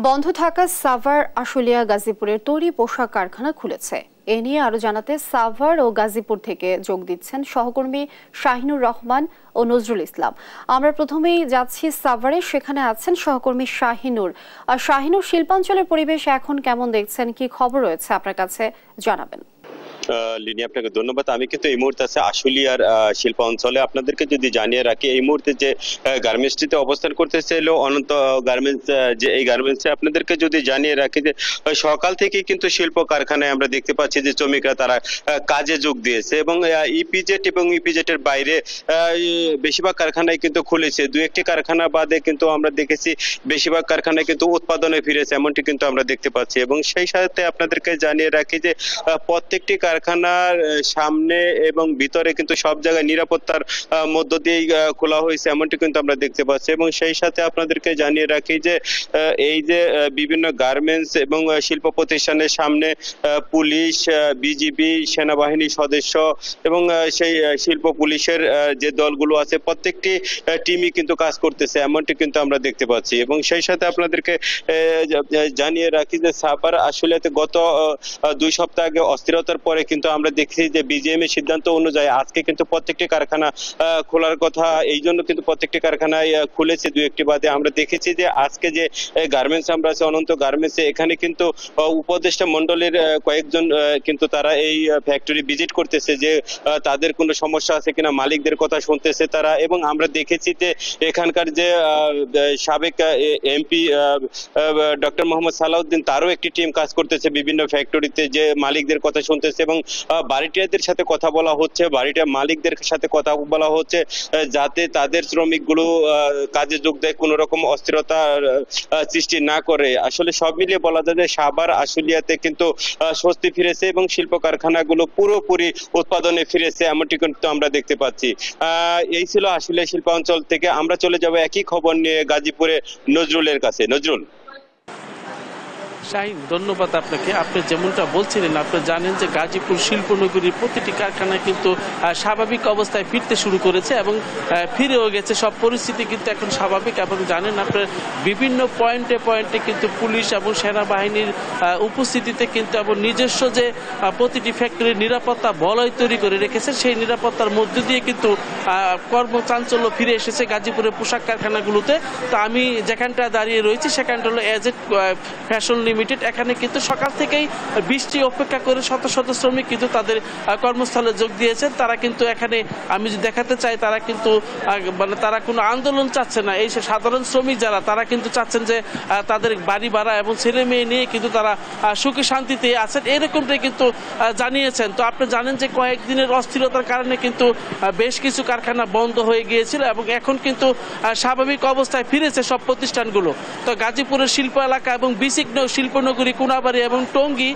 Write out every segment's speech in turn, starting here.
বন্ধ থাকা সাভার আশুলিয়া গাজীপুরের তৈরি পোশাক কারখানা খুলেছে। এ নিয়ে আরো জানাতে সাভার ও গাজীপুর থেকে যোগ দিচ্ছেন সহকর্মী শাহিনুর রহমান ও নজরুল ইসলাম। আমরা প্রথমেই যাচ্ছি সাভারে, সেখানে আছেন সহকর্মী শাহিনুর। শাহিনুর, শিল্পাঞ্চলের পরিবেশ এখন কেমন দেখছেন, কি খবর রয়েছে আপনার কাছে জানাবেন। লিনি, আপনাকে ধন্যবাদ। আমি কিন্তু এই মুহূর্তে আছে আশুলিয়ার শিল্প অঞ্চলে। আপনাদেরকে যদি জানিয়ে রাখি, এই মুহূর্তে যে গার্মেন্টসটিতে অবস্থান করতেছে এলো অনন্ত গার্মেন্টস। যে এই গার্মেন্টসে আপনাদেরকে যদি জানিয়ে রাখি যে সকাল থেকে কিন্তু শিল্প কারখানায় আমরা দেখতে পাচ্ছি যে শ্রমিকরা তারা কাজে যোগ দিয়েছে এবং ইপিজেড এবং ইপিজেডের বাইরে বেশিরভাগ কারখানায় কিন্তু খুলেছে। দু একটি কারখানা বাদে কিন্তু আমরা দেখেছি বেশিরভাগ কারখানায় কিন্তু উৎপাদনে ফিরেছে, এমনটি কিন্তু আমরা দেখতে পাচ্ছি। এবং সেই সাথে আপনাদেরকে জানিয়ে রাখি যে প্রত্যেকটি কারখানার সামনে এবং ভিতরে কিন্তু সব জায়গায় নিরাপত্তার মধ্য দিয়ে খোলা হয়েছে, এমনটি কিন্তু আমরা দেখতে পাচ্ছি। এবং সেই সাথে আপনাদেরকে জানিয়ে রাখি যে এই যে বিভিন্ন গার্মেন্টস এবং শিল্প প্রতিষ্ঠানের সামনে পুলিশ, বিজিবি, সেনাবাহিনীর সদস্য এবং সেই শিল্প পুলিশের যে দলগুলো আছে প্রত্যেকটি টিমই কিন্তু কাজ করতেছে, এমনটি কিন্তু আমরা দেখতে পাচ্ছি। এবং সেই সাথে আপনাদেরকে জানিয়ে রাখি যে সাভার আশুলিয়াতে গত 2 সপ্তাহ আগে অস্থিরতার পরে কিন্তু আমরা দেখছি যে বিজিএম এর সিদ্ধান্ত অনুযায়ী আজকে কিন্তু প্রত্যেকটি কারখানা খোলার কথা। এই জন্য কিন্তু প্রত্যেকটি কারখানায় খুলেছে, দু একটি বাদে। আমরা দেখেছি যে আজকে যে গার্মেন্টস আমরা আছে অনন্ত গার্মেন্টসে, এখানে কিন্তু উপদেষ্টা মন্ডলের কয়েকজন কিন্তু তারা এই ফ্যাক্টরি ভিজিট করতেছে যে তাদের কোনো সমস্যা আছে কিনা, মালিকদের কথা শুনতেছে তারা। এবং আমরা দেখেছি যে এখানকার যে সাবেক এমপি ডক্টর মোহাম্মদ সালাউদ্দিন, তারও একটি টিম কাজ করতেছে বিভিন্ন ফ্যাক্টরিতে, যে মালিকদের কথা শুনতেছে এবং বাড়িটিয়াদের সাথে কথা বলা হচ্ছে, বাড়িটা মালিকদের সাথে কথা বলা হচ্ছে যাতে তাদের শ্রমিকগুলো কাজে যোগ দেয়, কোনো রকম অস্থিরতা সৃষ্টি না করে। আসলে সব মিলিয়ে বলা যায় যে সাভার আশুলিয়াতে কিন্তু স্বস্তি ফিরেছে এবং শিল্প কারখানাগুলো পুরোপুরি উৎপাদনে ফিরেছে, এমনটি কিন্তু আমরা দেখতে পাচ্ছি। এই ছিল আশুলিয়া শিল্পাঞ্চল থেকে। আমরা চলে যাব একই খবর নিয়ে গাজীপুরে নজরুলের কাছে। নজরুল। শাহিন, ধন্যবাদ আপনাকে। আপনি যেমনটা বলছিলেন, আপনি জানেন যে গাজীপুর শিল্পনগরীর প্রতিটি কারখানা কিন্তু স্বাভাবিক অবস্থায় ফিরতে শুরু করেছে এবং ফিরেও গেছে। সব পরিস্থিতি কিন্তু এখন স্বাভাবিক। এবং জানেন আপনার বিভিন্ন পয়েন্টে পয়েন্টে কিন্তু পুলিশ এবং সেনাবাহিনীর উপস্থিতিতে কিন্তু এবং নিজস্ব যে প্রতিটি ফ্যাক্টরির নিরাপত্তা বলয় তৈরি করে রেখেছে, সেই নিরাপত্তার মধ্য দিয়ে কিন্তু কর্মচাঞ্চল্য ফিরে এসেছে গাজীপুরের পোশাক কারখানাগুলোতে। তো আমি যেখানটা দাঁড়িয়ে রয়েছি সেখানটা হলো এজেড ফ্যাশন লিমিটেড। এখানে কিন্তু সকাল থেকেই বৃষ্টি অপেক্ষা করে শত শত শ্রমিক কিন্তু তাদের কর্মস্থলে যোগ দিয়েছেন। তারা কিন্তু এখানে আমি যদি দেখাতে চাই, তারা কিন্তু মানে তারা কোনো আন্দোলন চাচ্ছে না। এই সাধারণ শ্রমিক যারা, তারা কিন্তু চাচ্ছেন যে তাদের বাড়ি ভাড়া এবং ছেলে মেয়ে নিয়ে কিন্তু তারা সুখে শান্তিতে আছেন, এরকমটাই কিন্তু জানিয়েছেন। তো আপনি জানেন যে কয়েকদিনের অস্থিরতার কারণে কিন্তু বেশ কিছু কারখানা বন্ধ হয়ে গিয়েছিল এবং এখন কিন্তু স্বাভাবিক অবস্থায় ফিরেছে সব প্রতিষ্ঠানগুলো। তো গাজীপুরের শিল্প এলাকা এবং বিচিগ্ন শিল্পনগরী, কোনাবাড়ি এবং টঙ্গী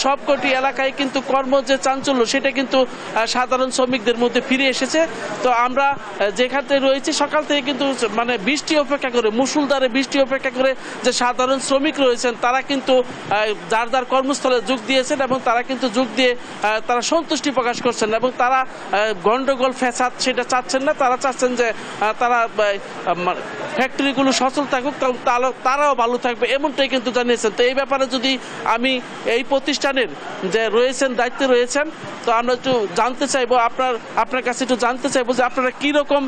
সবকটি এলাকায় কিন্তু কর্ম যে চাঞ্চল্য, সেটা কিন্তু সাধারণ শ্রমিকদের মধ্যে ফিরে এসেছে। তো আমরা যেখানে রয়েছি সকাল থেকে কিন্তু মানে বৃষ্টি অপেক্ষা করে, মুষলধারে বৃষ্টি অপেক্ষা করে যে সাধারণ শ্রমিক রয়েছেন, তারা কিন্তু যার যার কর্মস্থলে যোগ দিয়েছেন এবং তারা কিন্তু যোগ দিয়ে তারা সন্তুষ্টি প্রকাশ করছেন এবং তারা গন্ডগোল ফ্যাসাদ সেটা চাচ্ছেন না। তারা চাচ্ছেন যে তারা ফ্যাক্টরিগুলো সচল থাকুক, কারণ তারাও ভালো থাকবে, এমনটাই কিন্তু জানিয়েছেন। তো এই ব্যাপারে যদি আমি এই প্রতিষ্ঠানের যে রয়েছেন, দায়িত্বে রয়েছেন, তো আমরা একটু জানতে চাইবো, আপনার কাছে একটু জানতে চাইবো যে আপনারা কীরকম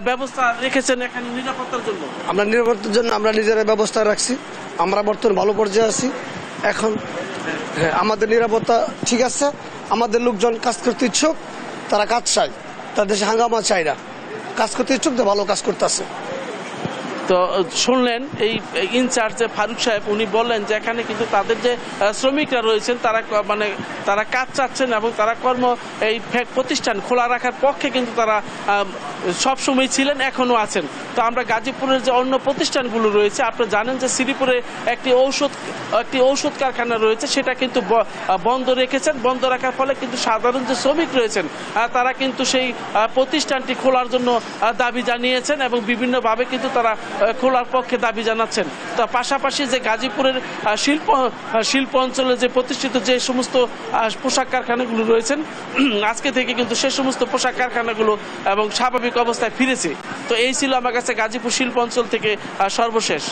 ব্যবস্থা রেখেছেন এখানে নিরাপত্তার জন্য। আমরা নিরাপত্তার জন্য আমরা নিজেরা ব্যবস্থা রাখছি। আমরা বর্তমানে ভালো পর্যায়ে আছি। এখন আমাদের নিরাপত্তা ঠিক আছে। আমাদের লোকজন কাজ করতে ইচ্ছুক, তারা কাজ চায়, তাদের দেশে হাঙ্গামা চায় না, কাজ করতে ইচ্ছুক, তো ভালো কাজ করতেছে। তো শুনলেন এই ইনচার্জ যে ফারুক সাহেব, উনি বললেন যে এখানে কিন্তু তাদের যে শ্রমিকরা রয়েছেন তারা কাজ চাচ্ছেন এবং তারা এই প্রতিষ্ঠান খোলা রাখার পক্ষে কিন্তু তারা সবসময় ছিলেন, এখনও আছেন। তো আমরা গাজীপুরের যে অন্য প্রতিষ্ঠানগুলো রয়েছে, আপনি জানেন যে শ্রীপুরে একটি ঔষধ কারখানা রয়েছে, সেটা কিন্তু বন্ধ রেখেছেন। বন্ধ রাখার ফলে কিন্তু সাধারণ যে শ্রমিক রয়েছেন তারা কিন্তু সেই প্রতিষ্ঠানটি খোলার জন্য দাবি জানিয়েছেন এবং বিভিন্নভাবে কিন্তু তারা খোলার পক্ষে দাবি জানাচ্ছেন। তো পাশাপাশি যে গাজীপুরের শিল্প অঞ্চলে যে প্রতিষ্ঠিত যে সমস্ত পোশাক কারখানাগুলো রয়েছেন, আজকে থেকে কিন্তু সে সমস্ত পোশাক কারখানাগুলো এবং স্বাভাবিক অবস্থায় ফিরেছে। তো এই ছিল আমার কাছে গাজীপুর শিল্প অঞ্চল থেকে সর্বশেষ।